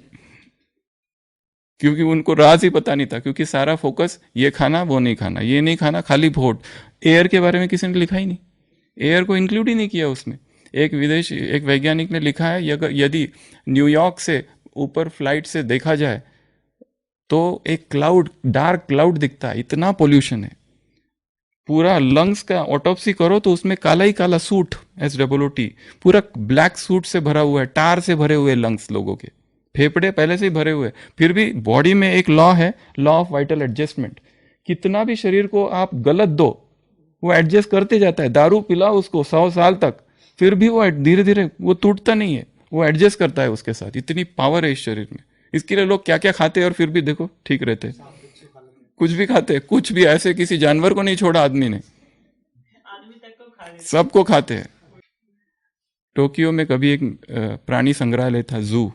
क्योंकि उनको राज ही पता नहीं था। क्योंकि सारा फोकस ये खाना वो नहीं खाना, ये नहीं खाना, खाली वोट। एयर के बारे में किसी ने लिखा ही नहीं, एयर को इंक्लूड ही नहीं किया उसमें। एक वैज्ञानिक ने लिखा है, यदि न्यूयॉर्क से ऊपर फ्लाइट से देखा जाए तो एक क्लाउड, डार्क क्लाउड दिखता है, इतना पोल्यूशन है। पूरा लंग्स का ऑटोप्सी करो तो उसमें काला ही काला सूट, SWOT, पूरा ब्लैक सूट से भरा हुआ है, टार से भरे हुए लंग्स लोगों के, फेफड़े पहले से ही भरे हुए। फिर भी बॉडी में एक लॉ है, लॉ ऑफ वाइटल एडजस्टमेंट। कितना भी शरीर को आप गलत दो, वो एडजस्ट करते जाता है। दारू पिलाओ उसको 100 साल तक, फिर भी वो धीरे धीरे वो टूटता नहीं है, वो एडजस्ट करता है उसके साथ। इतनी पावर है इस शरीर में। इसके लिए लोग क्या क्या खाते हैं और फिर भी देखो ठीक रहते हैं। कुछ भी खाते हैं, कुछ भी, ऐसे किसी जानवर को नहीं छोड़ा आदमी ने, सबको खाते हैं। टोक्यो में कभी एक प्राणी संग्रहालय था, जू।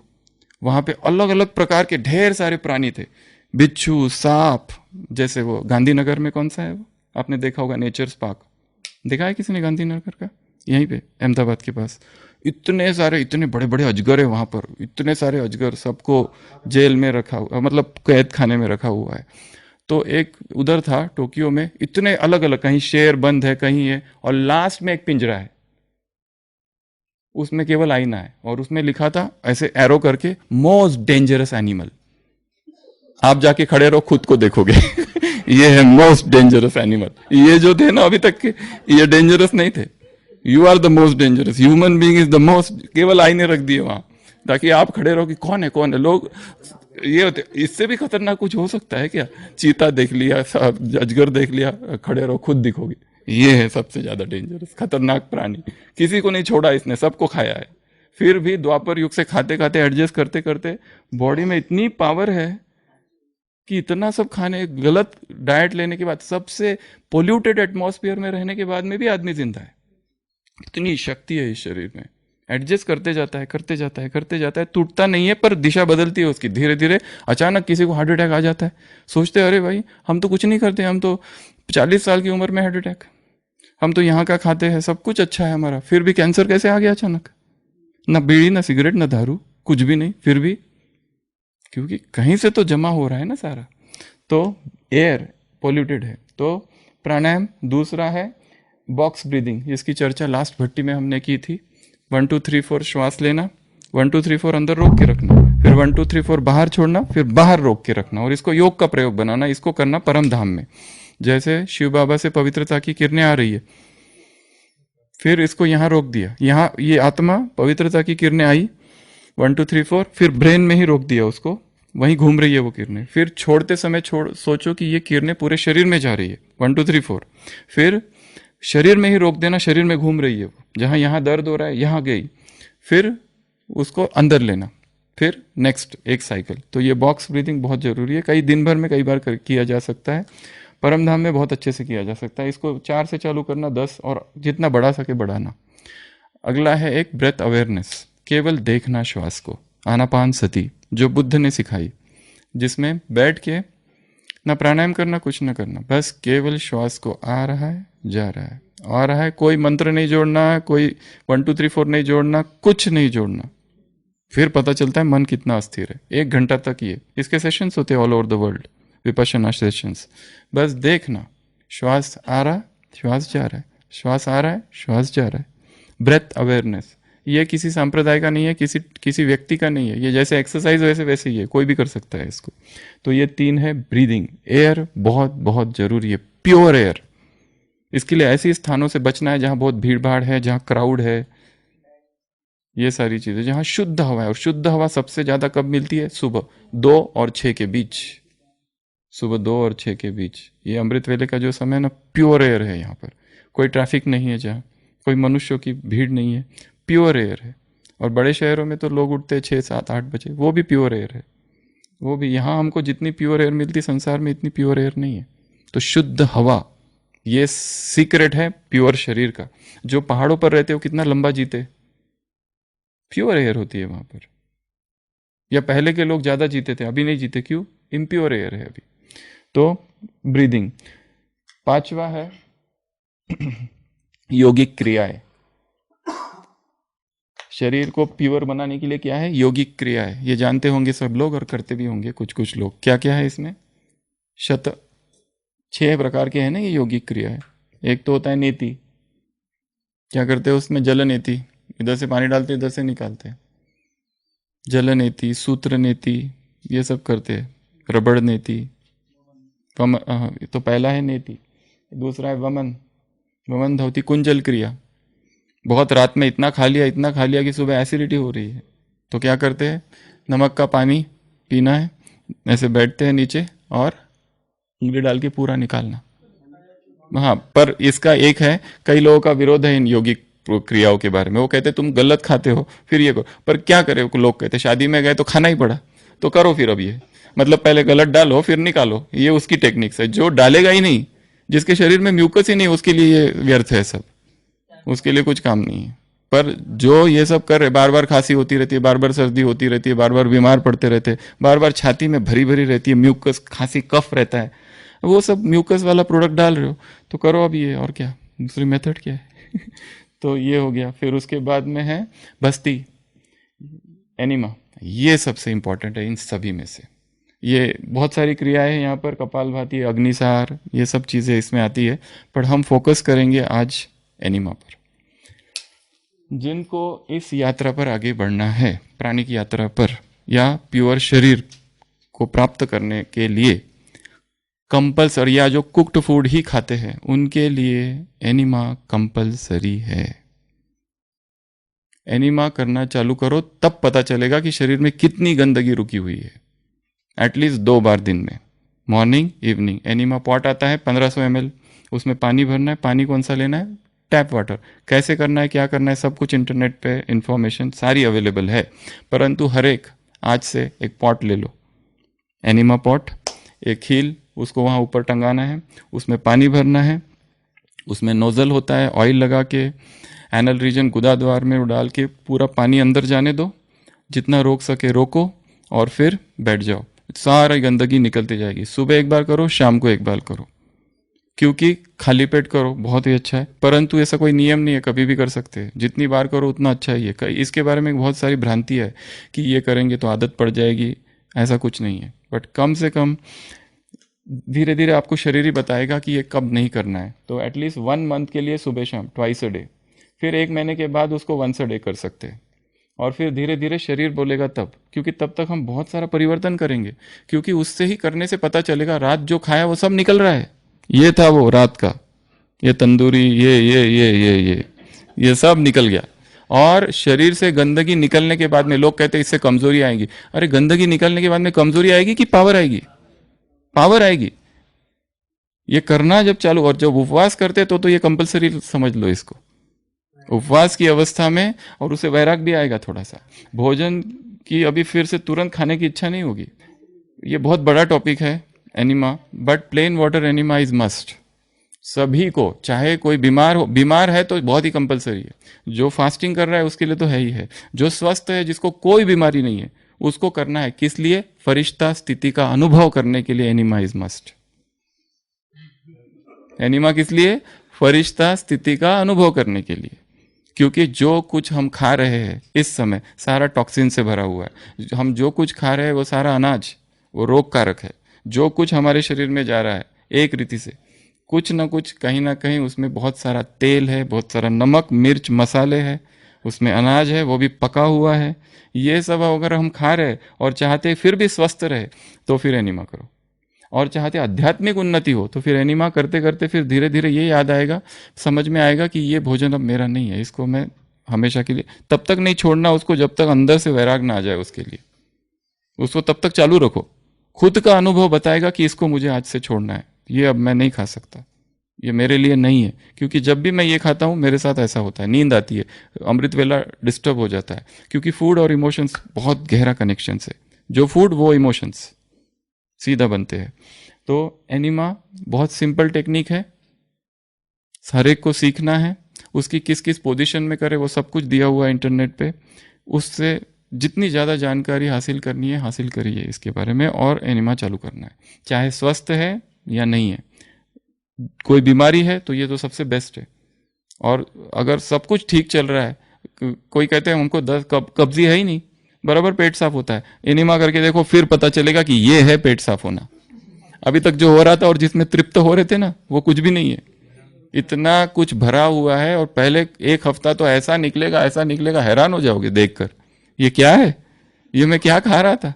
वहां पे अलग अलग प्रकार के ढेर सारे प्राणी थे, बिच्छू, सांप। जैसे वो गांधीनगर में कौन सा है वो, आपने देखा होगा, नेचर्स पार्क देखा है किसी ने गांधीनगर का, यहीं पे अहमदाबाद के पास। इतने सारे, इतने बड़े बड़े अजगर है वहां पर, इतने सारे अजगर, सबको जेल में रखा हुआ, मतलब कैद खाने में रखा हुआ है। तो एक उधर था टोक्यो में, इतने अलग अलग, कहीं शेर बंद है, कहीं है, और लास्ट में एक पिंजरा है, उसमें केवल आईना है, और उसमें लिखा था ऐसे एरो करके, मोस्ट डेंजरस एनिमल। आप जाके खड़े रहो, खुद को देखोगे। ये है मोस्ट डेंजरस एनिमल। ये जो थे ना अभी तक के, ये डेंजरस नहीं थे। You are the most dangerous, human being is the most. केवल आईने रख दिए वहां, ताकि आप खड़े रहो कि कौन है कौन है। लोग ये होते, इससे भी खतरनाक कुछ हो सकता है क्या? चीता देख लिया, अजगर देख लिया, खड़े रहो, खुद दिखोगे। ये है सबसे ज्यादा डेंजरस, खतरनाक प्राणी। किसी को नहीं छोड़ा इसने, सबको खाया है। फिर भी द्वापर युग से खाते खाते, एडजस्ट करते करते, बॉडी में इतनी पावर है कि इतना सब खाने, गलत डाइट लेने के बाद, सबसे पोल्यूटेड एटमॉस्फेयर में रहने के बाद में भी आदमी जिंदा है। इतनी शक्ति है इस शरीर में। एडजस्ट करते जाता है, करते जाता है, करते जाता है, टूटता नहीं है, पर दिशा बदलती है उसकी धीरे धीरे। अचानक किसी को हार्ट अटैक आ जाता है, सोचते हैं अरे भाई हम तो कुछ नहीं करते, हम तो 40 साल की उम्र में हार्ट अटैक, हम तो यहाँ का खाते हैं, सब कुछ अच्छा है हमारा, फिर भी कैंसर कैसे आ गया अचानक? ना बीड़ी, ना सिगरेट, ना दारू, कुछ भी नहीं, फिर भी, क्योंकि कहीं से तो जमा हो रहा है ना सारा। तो एयर पोल्यूटेड है। तो प्राणायाम दूसरा है बॉक्स ब्रीदिंग। इसकी चर्चा लास्ट भट्टी में हमने की थी। 1 2 3 4 श्वास लेना, 1 2 3 4 अंदर रोक के रखना, फिर 1 2 3 4 बाहर छोड़ना, फिर बाहर रोक के रखना, और इसको योग का प्रयोग बनाना। इसको करना परम धाम में, जैसे शिव बाबा से पवित्रता की किरणें आ रही है, फिर इसको यहाँ रोक दिया, यहाँ ये आत्मा पवित्रता की किरणें आई, 1 2 3 4, फिर ब्रेन में ही रोक दिया उसको, वहीं घूम रही है वो किरणें। फिर छोड़ते समय सोचो कि ये किरणें पूरे शरीर में जा रही है, 1 2 3 4। फिर शरीर में ही रोक देना, शरीर में घूम रही है वो, जहां यहां दर्द हो रहा है यहां गई, फिर उसको अंदर लेना, फिर नेक्स्ट एक साइकिल। तो ये बॉक्स ब्रीदिंग बहुत जरूरी है, कई दिन भर में कई बार किया जा सकता है, परम धाम में बहुत अच्छे से किया जा सकता है। इसको 4 से चालू करना, 10 और जितना बढ़ा सके बढ़ाना। अगला है एक ब्रेथ अवेयरनेस, केवल देखना श्वास को, आनापान सती जो बुद्ध ने सिखाई, जिसमें बैठ के ना प्राणायाम करना कुछ ना करना, बस केवल श्वास को आ रहा है जा रहा है आ रहा है, कोई मंत्र नहीं जोड़ना, कोई 1 2 3 4 नहीं जोड़ना, कुछ नहीं जोड़ना, फिर पता चलता है मन कितना अस्थिर है। 1 घंटा तक ये इसके सेशंस होते हैं all over the world, Vipassana sessions. बस देखना, श्वास आ रहा श्वास जा रहा है, श्वास आ रहा है श्वास जा रहा है। ब्रेथ अवेयरनेस, ये किसी संप्रदाय का नहीं है, किसी व्यक्ति का नहीं है, ये जैसे एक्सरसाइज वैसे ही है, कोई भी कर सकता है इसको। तो ये 3 है ब्रीदिंग। एयर बहुत बहुत जरूरी है, प्योर एयर। इसके लिए ऐसे स्थानों से बचना है जहां बहुत भीड़ भाड़ है, जहां क्राउड है, ये सारी चीजें, जहां शुद्ध हवा है। और शुद्ध हवा सबसे ज्यादा कब मिलती है? सुबह 2 और 6 के बीच, सुबह 2 और 6 के बीच। ये अमृत वेले का जो समय है ना, प्योर एयर है। यहाँ पर कोई ट्रैफिक नहीं है, जहाँ कोई मनुष्यों की भीड़ नहीं है, प्योर एयर है। और बड़े शहरों में तो लोग उठते हैं 6 7 8 बजे, वो भी प्योर एयर है, वो भी। यहाँ हमको जितनी प्योर एयर मिलती संसार में इतनी प्योर एयर नहीं है। तो शुद्ध हवा, ये सीक्रेट है प्योर शरीर का। जो पहाड़ों पर रहते हो कितना लंबा जीते, प्योर एयर होती है वहां पर। या पहले के लोग ज्यादा जीते थे, अभी नहीं जीते, क्यों? इम्प्योर एयर है अभी। तो ब्रीदिंग। 5वां है योगिक क्रियाएं। शरीर को प्योर बनाने के लिए क्या है? योगिक क्रिया है। ये जानते होंगे सब लोग और करते भी होंगे कुछ कुछ लोग। क्या क्या है इसमें? 6 प्रकार के हैं ना ये योगिक क्रिया है। एक तो होता है नेति, क्या करते हैं उसमें? जल नेति, इधर से पानी डालते इधर से निकालते हैं, जल नेति, सूत्र नेति, ये सब करते हैं। रबड़ नेति, तो पहला है नेति। दूसरा है वमन, वमन धौती कुंजल क्रिया। बहुत रात में इतना खा लिया कि सुबह एसिडिटी हो रही है, तो क्या करते हैं? नमक का पानी पीना है, ऐसे बैठते हैं नीचे और उंगली डाल के पूरा निकालना। हाँ, पर इसका एक है, कई लोगों का विरोध है इन योगिक क्रियाओं के बारे में। वो कहते तुम गलत खाते हो, फिर ये करो। पर क्या करे, लोग कहते शादी में गए तो खाना ही पड़ा, तो करो फिर। अब ये मतलब पहले गलत डालो फिर निकालो, ये उसकी टेक्निक्स है। जो डालेगा ही नहीं, जिसके शरीर में म्यूकस ही नहीं, उसके लिए ये व्यर्थ है सब, उसके लिए कुछ काम नहीं है। पर जो ये सब कर रहे, बार बार खांसी होती रहती है, बार बार सर्दी होती रहती है, बार बार बीमार पड़ते रहते हैं, बार बार छाती में भरी भरी रहती है, म्यूकस, खांसी, कफ रहता है, वो सब म्यूकस वाला प्रोडक्ट डाल रहे हो तो करो अब ये। और क्या दूसरी मेथड क्या है? तो ये हो गया। फिर उसके बाद में है बस्ती, एनिमा। ये सबसे इंपॉर्टेंट है इन सभी में से। ये बहुत सारी क्रियाएं हैं यहाँ पर, कपालभाति, अग्निसार, ये सब चीज़ें इसमें आती है, पर हम फोकस करेंगे आज एनिमा पर। जिनको इस यात्रा पर आगे बढ़ना है, प्राणिक यात्रा पर, या प्योर शरीर को प्राप्त करने के लिए कंपल्सरी, या जो कुक्ड फूड ही खाते हैं, उनके लिए एनिमा कंपल्सरी है। एनिमा करना चालू करो, तब पता चलेगा कि शरीर में कितनी गंदगी रुकी हुई है। एटलीस्ट 2 बार दिन में, मॉर्निंग इवनिंग। एनिमा पॉट आता है 1500 ml, उसमें पानी भरना है। पानी कौन सा लेना है? Tap water. कैसे करना है, क्या करना है, सब कुछ इंटरनेट पे इंफॉर्मेशन सारी अवेलेबल है। परंतु हर एक आज से एक पॉट ले लो, एनिमा पॉट, एक हील, उसको वहाँ ऊपर टंगाना है, उसमें पानी भरना है, उसमें नोजल होता है, ऑयल लगा के एनल रीजन, गुदा द्वार में डाल के पूरा पानी अंदर जाने दो, जितना रोक सके रोको, और फिर बैठ जाओ। सारी गंदगी निकलती जाएगी। सुबह एक बार करो, शाम को एक बार करो, क्योंकि खाली पेट करो बहुत ही अच्छा है। परंतु ऐसा कोई नियम नहीं है, कभी भी कर सकते हैं, जितनी बार करो उतना अच्छा ही है। इसके बारे में बहुत सारी भ्रांति है कि ये करेंगे तो आदत पड़ जाएगी, ऐसा कुछ नहीं है। बट कम से कम धीरे धीरे आपको शरीर ही बताएगा कि ये कब नहीं करना है। तो एटलीस्ट 1 मंथ के लिए सुबह शाम, ट्वाइस अ डे। फिर 1 महीने के बाद उसको 1 अ डे कर सकते हैं। और फिर धीरे धीरे शरीर बोलेगा तब, क्योंकि तब तक हम बहुत सारा परिवर्तन करेंगे, क्योंकि उससे ही करने से पता चलेगा रात जो खाया वो सब निकल रहा है। ये था वो रात का, ये तंदूरी, ये सब निकल गया। और शरीर से गंदगी निकलने के बाद में लोग कहते हैं इससे कमजोरी आएगी। अरे गंदगी निकलने के बाद में कमजोरी आएगी कि पावर आएगी? पावर आएगी। ये करना जब चालू, और जब उपवास करते तो ये कंपलसरी समझ लो इसको, उपवास की अवस्था में, और उसे वैराग भी आएगा थोड़ा सा, भोजन की अभी फिर से तुरंत खाने की इच्छा नहीं होगी। ये बहुत बड़ा टॉपिक है enema, but plain water enema is must सभी को, चाहे कोई बीमार हो, बीमार है तो बहुत ही कंपलसरी है, जो फास्टिंग कर रहा है उसके लिए तो है ही है, जो स्वस्थ है जिसको कोई बीमारी नहीं है उसको करना है। किस लिए? फरिश्ता स्थिति का अनुभव करने के लिए एनिमा इज मस्ट। एनिमा किस लिए? फरिश्ता स्थिति का अनुभव करने के लिए, क्योंकि जो कुछ हम खा रहे हैं इस समय सारा टॉक्सिन से भरा हुआ है। हम जो कुछ खा रहे हैं वो सारा अनाज, वो रोग कारक है। जो कुछ हमारे शरीर में जा रहा है एक रीति से कुछ ना कुछ, कहीं ना कहीं उसमें बहुत सारा तेल है, बहुत सारा नमक मिर्च मसाले है, उसमें अनाज है वो भी पका हुआ है। ये सब अगर हम खा रहे और चाहते फिर भी स्वस्थ रहे तो फिर एनिमा करो, और चाहते आध्यात्मिक उन्नति हो तो फिर एनिमा करते करते फिर धीरे धीरे ये याद आएगा, समझ में आएगा कि ये भोजन अब मेरा नहीं है, इसको मैं हमेशा के लिए, तब तक नहीं छोड़ना उसको जब तक अंदर से वैराग ना आ जाए उसके लिए, उसको तब तक चालू रखो। खुद का अनुभव बताएगा कि इसको मुझे आज से छोड़ना है, ये अब मैं नहीं खा सकता, ये मेरे लिए नहीं है। क्योंकि जब भी मैं ये खाता हूँ मेरे साथ ऐसा होता है, नींद आती है, अमृत वेला डिस्टर्ब हो जाता है, क्योंकि फूड और इमोशंस बहुत गहरा कनेक्शन है, जो फूड वो इमोशंस सीधा बनते हैं। तो एनिमा बहुत सिंपल टेक्निक है, हर एक को सीखना है, उसकी किस किस पोजीशन में करे वो सब कुछ दिया हुआ है इंटरनेट पे, उससे जितनी ज़्यादा जानकारी हासिल करनी है हासिल करिए इसके बारे में, और एनिमा चालू करना है, चाहे स्वस्थ है या नहीं है। कोई बीमारी है तो ये तो सबसे बेस्ट है, और अगर सब कुछ ठीक चल रहा है, कोई कहते हैं हमको कब्जी है ही नहीं, बराबर पेट साफ होता है, एनिमा करके देखो फिर पता चलेगा कि ये है पेट साफ होना। अभी तक जो हो रहा था और जिसमें तृप्त हो रहे थे ना, वो कुछ भी नहीं है, इतना कुछ भरा हुआ है। और पहले एक हफ्ता तो ऐसा निकलेगा, हैरान हो जाओगे देखकर, ये क्या है, ये मैं क्या खा रहा था,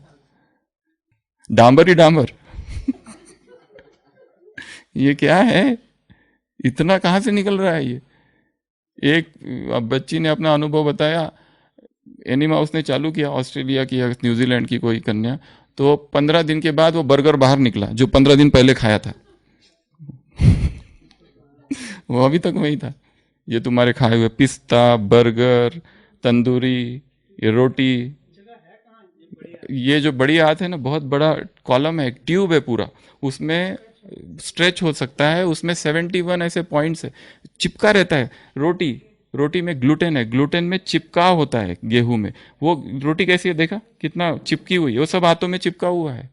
डांबर ही डांबर ये क्या है, इतना कहाँ से निकल रहा है ये। एक बच्ची ने अपना अनुभव बताया, एनिमा उसने चालू किया, ऑस्ट्रेलिया की या न्यूजीलैंड की कोई कन्या, तो 15 दिन के बाद वो बर्गर बाहर निकला जो 15 दिन पहले खाया था वो अभी तक वही था। ये तुम्हारे खाए हुए पिस्ता, बर्गर, तंदूरी, ये रोटी, ये जो बड़ी आत है ना, बहुत बड़ा कॉलम है, एक ट्यूब है पूरा, उसमें स्ट्रेच हो सकता है, उसमें 71 ऐसे पॉइंट्स है, चिपका रहता है। रोटी में ग्लूटेन है, ग्लूटेन में चिपका होता है गेहूं में, वो रोटी कैसी है देखा, कितना चिपकी हुई है, वो सब हाथों में चिपका हुआ है,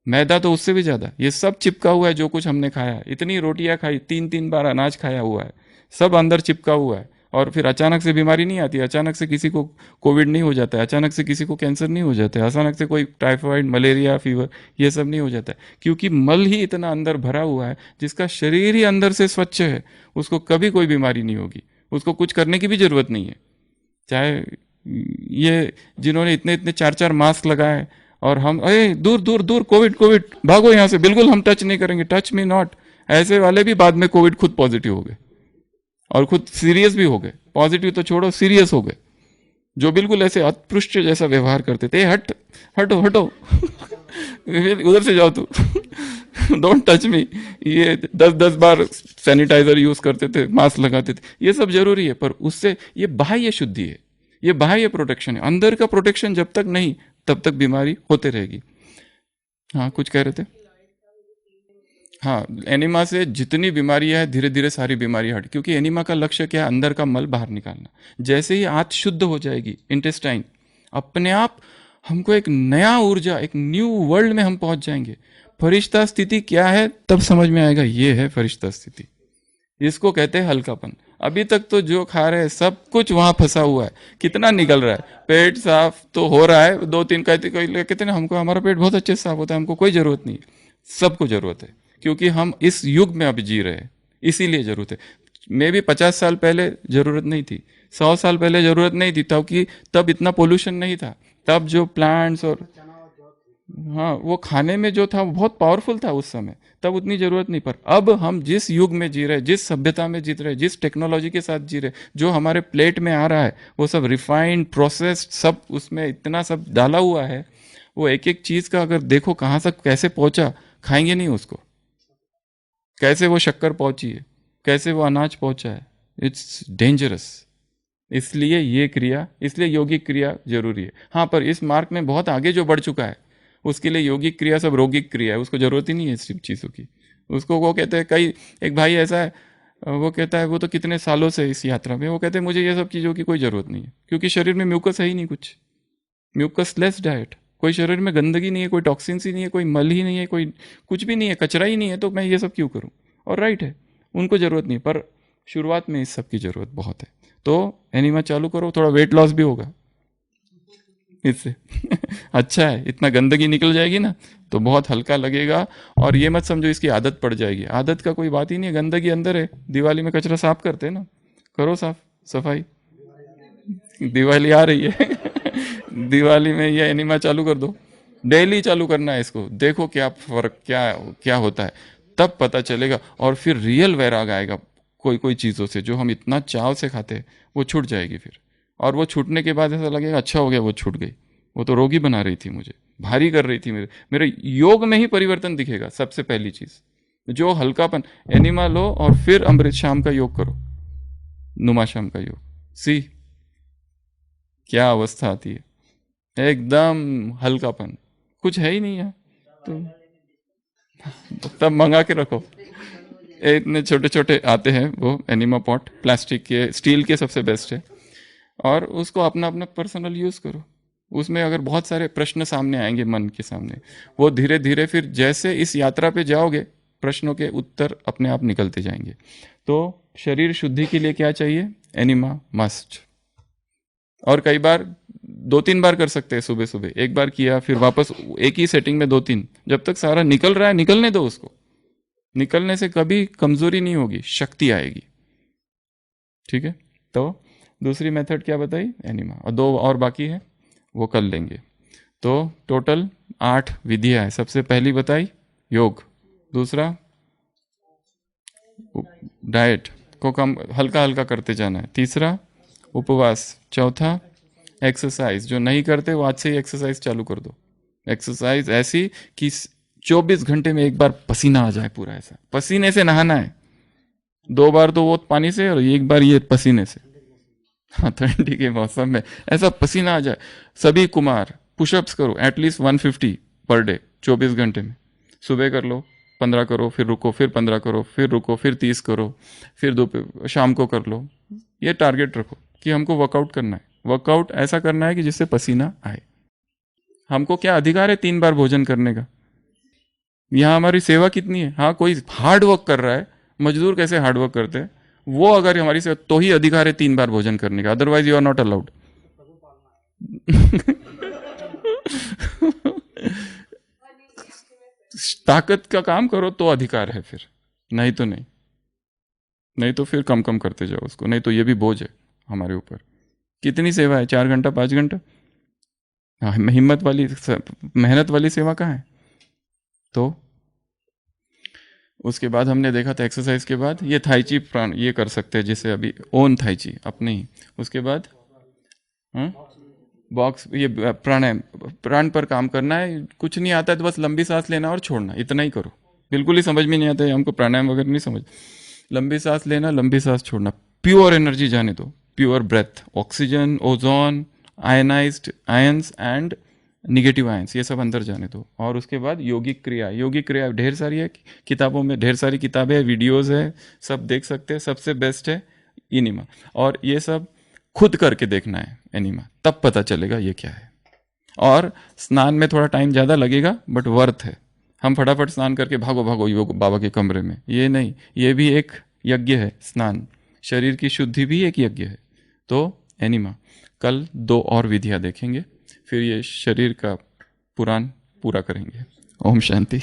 मैदा तो उससे भी ज्यादा, ये सब चिपका हुआ है जो कुछ हमने खाया, इतनी रोटियां खाई, 3-3 बार अनाज खाया हुआ है, सब अंदर चिपका हुआ है। और फिर अचानक से बीमारी नहीं आती, अचानक से किसी को कोविड नहीं हो जाता है, अचानक से किसी को कैंसर नहीं हो जाता है, अचानक से कोई टाइफाइड, मलेरिया, फीवर, ये सब नहीं हो जाता है, क्योंकि मल ही इतना अंदर भरा हुआ है, जिसका शरीर ही अंदर से स्वच्छ है, उसको कभी कोई बीमारी नहीं होगी, उसको कुछ करने की भी जरूरत नहीं है। चाहे ये जिन्होंने इतने इतने 4-4 मास्क लगाए, और हम अरे दूर दूर दूर, कोविड भागो यहाँ से, बिल्कुल हम टच नहीं करेंगे, टच मी नॉट, ऐसे वाले भी बाद में कोविड खुद पॉजिटिव हो गए, और खुद सीरियस भी हो गए, पॉजिटिव तो छोड़ो सीरियस हो गए, जो बिल्कुल ऐसे अतपृष्ट जैसा व्यवहार करते थे, हटो उधर से जाओ तू डोंट टच मी, ये 10-10 बार सैनिटाइजर यूज करते थे, मास्क लगाते थे, ये सब जरूरी है, पर उससे ये बाह्य शुद्धि है, ये बाह्य प्रोटेक्शन है, अंदर का प्रोटेक्शन जब तक नहीं तब तक बीमारी होते रहेगी। हाँ कुछ कह रहे थे? हाँ, एनिमा से जितनी बीमारियां है धीरे धीरे सारी बीमारियां हट, क्योंकि एनिमा का लक्ष्य क्या है, अंदर का मल बाहर निकालना। जैसे ही आंत शुद्ध हो जाएगी, इंटेस्टाइन अपने आप हमको एक नया ऊर्जा, एक न्यू वर्ल्ड में हम पहुंच जाएंगे। फरिश्ता स्थिति क्या है तब समझ में आएगा, ये है फरिश्ता स्थिति, इसको कहते हैं हल्कापन। अभी तक तो जो खा रहे हैं सब कुछ वहां फंसा हुआ है, कितना निकल रहा है, पेट साफ तो हो रहा है, 2-3 कहते ना हमको, हमारा पेट बहुत अच्छे से साफ होता है, हमको कोई जरूरत नहीं, सबको जरूरत है, क्योंकि हम इस युग में अभी जी रहे हैं, इसीलिए जरूरत है। मे भी 50 साल पहले जरूरत नहीं थी, 100 साल पहले जरूरत नहीं थी, तब इतना पोल्यूशन नहीं था, तब जो प्लांट्स और हाँ वो खाने में जो था वो बहुत पावरफुल था उस समय, तब उतनी जरूरत नहीं। पर अब हम जिस युग में जी रहे, जिस सभ्यता में जी रहे, जिस टेक्नोलॉजी के साथ जी रहे, जो हमारे प्लेट में आ रहा है वो सब रिफाइंड, प्रोसेस्ड, सब उसमें इतना सब डाला हुआ है, वो एक एक चीज का अगर देखो कहाँ तक कैसे पहुंचा, खाएंगे नहीं उसको। कैसे वो शक्कर पहुंची है, कैसे वो अनाज पहुंचा है, इट्स डेंजरस। इसलिए ये क्रिया, इसलिए यौगिक क्रिया जरूरी है। हाँ, पर इस मार्ग में बहुत आगे जो बढ़ चुका है उसके लिए यौगिक क्रिया सब रोगिक क्रिया है, उसको जरूरत ही नहीं है इस चीज़ों की। उसको वो कहते हैं, कई एक भाई ऐसा है, वो कहता है वो तो कितने सालों से इस यात्रा में, वो कहते हैं मुझे ये सब चीज़ों की कोई ज़रूरत नहीं है, क्योंकि शरीर में म्यूकस है ही नहीं कुछ, म्यूकस लेस डाइट, कोई शरीर में गंदगी नहीं है, कोई टॉक्सिन्स ही नहीं है, कोई मल ही नहीं है, कोई कुछ भी नहीं है, कचरा ही नहीं है, तो मैं ये सब क्यों करूं। और राइट है, उनको ज़रूरत नहीं, पर शुरुआत में इस सब की ज़रूरत बहुत है। तो एनिमा चालू करो, थोड़ा वेट लॉस भी होगा इससे अच्छा है, इतना गंदगी निकल जाएगी ना तो बहुत हल्का लगेगा। और ये मत समझो इसकी आदत पड़ जाएगी, आदत का कोई बात ही नहीं है, गंदगी अंदर है। दिवाली में कचरा साफ करते हैं ना, करो सफाई, दिवाली आ रही है दिवाली में ये एनिमा चालू कर दो, डेली चालू करना है इसको, देखो क्या फर्क क्या होता है, तब पता चलेगा। और फिर रियल वैराग आएगा, कोई कोई चीज़ों से जो हम इतना चाव से खाते हैं वो छूट जाएगी फिर। और वो छूटने के बाद ऐसा लगेगा अच्छा हो गया वो छूट गई, वो तो रोगी बना रही थी मुझे, भारी कर रही थी मेरे योग में ही परिवर्तन दिखेगा। सबसे पहली चीज जो हल्कापन, एनिमा लो और फिर अमृत शाम का योग करो, नुमा शाम का योग, सी क्या अवस्था आती है, एकदम हल्कापन, कुछ है ही नहीं है। तो तब मंगा के रखो, इतने छोटे छोटे आते हैं वो एनिमा पॉट, प्लास्टिक के, स्टील के सबसे बेस्ट है, और उसको अपना अपना पर्सनल यूज करो। उसमें अगर बहुत सारे प्रश्न सामने आएंगे मन के सामने, वो धीरे धीरे फिर जैसे इस यात्रा पे जाओगे प्रश्नों के उत्तर अपने आप निकलते जाएंगे। तो शरीर शुद्धि के लिए क्या चाहिए, एनिमा मस्ट। और कई बार 2-3 बार कर सकते हैं, सुबह सुबह एक बार किया, फिर वापस एक ही सेटिंग में 2-3, जब तक सारा निकल रहा है निकलने दो उसको। निकलने से कभी कमजोरी नहीं होगी, शक्ति आएगी। ठीक है, तो दूसरी मेथड क्या बताई, एनिमा, और 2 और बाकी है वो कर लेंगे। तो टोटल 8 विधियां है। सबसे पहली बताई योग, दूसरा डाइट को कम हल्का हल्का करते जाना है, तीसरा उपवास, चौथा एक्सरसाइज, जो नहीं करते वो आज से ही एक्सरसाइज चालू कर दो। एक्सरसाइज ऐसी कि 24 घंटे में एक बार पसीना आ जाए पूरा, ऐसा पसीने से नहाना है। 2 बार तो वो पानी से और 1 बार ये पसीने से। हाँ, ठंडी के मौसम में ऐसा पसीना आ जाए। सभी कुमार पुशअप्स करो एटलीस्ट 150 पर डे, 24 घंटे में। सुबह कर लो 15 करो, फिर रुको, फिर 15 करो, फिर रुको, फिर 30 करो, फिर दोपहर शाम को कर लो। ये टारगेट रखो कि हमको वर्कआउट करना है। वर्कआउट ऐसा करना है कि जिससे पसीना आए। हमको क्या अधिकार है 3 बार भोजन करने का? यहाँ हमारी सेवा कितनी है? हाँ, कोई हार्ड वर्क कर रहा है, मजदूर कैसे हार्ड वर्क करते हैं, वो अगर हमारी सेवा, तो ही अधिकार है 3 बार भोजन करने का, otherwise you are not allowed. ताकत का काम करो तो अधिकार है, फिर नहीं तो नहीं, नहीं तो फिर कम कम करते जाओ उसको, नहीं तो ये भी बोझ है हमारे ऊपर। कितनी सेवा है, 4 घंटा 5 घंटा? हिम्मत वाली मेहनत वाली सेवा कहाँ है? तो उसके बाद हमने देखा था एक्सरसाइज के बाद ये थाईची प्राण ये कर सकते हैं, जैसे अभी ओन थाईची अपने ही। उसके बाद बॉक्स, ये प्राणायाम, प्राण पर काम करना है। कुछ नहीं आता है तो बस लंबी सांस लेना और छोड़ना, इतना ही करो। बिल्कुल ही समझ में नहीं आता है हमको, प्राणायाम वगैरह नहीं समझ। लंबी सांस लेना, लंबी सांस छोड़ना, प्योर एनर्जी जाने दो, pure breath, oxygen, ozone, ionised ions and negative ions, ये सब अंदर जाने दो। और उसके बाद योगिक क्रिया, योगिक क्रिया ढेर सारी है, किताबों में ढेर सारी किताबें, वीडियोस है, सब देख सकते हैं। सबसे बेस्ट है एनिमा, और ये सब खुद करके देखना है एनिमा, तब पता चलेगा ये क्या है। और स्नान में थोड़ा टाइम ज़्यादा लगेगा बट वर्थ है। हम फटाफट स्नान करके भागो भागो योग बाबा के कमरे में, ये नहीं, ये भी एक यज्ञ है। स्नान शरीर की शुद्धि भी एक यज्ञ है। तो एनिमा, कल 2 और विधियां देखेंगे, फिर ये शरीर का पुराण पूरा करेंगे। ओम शांति।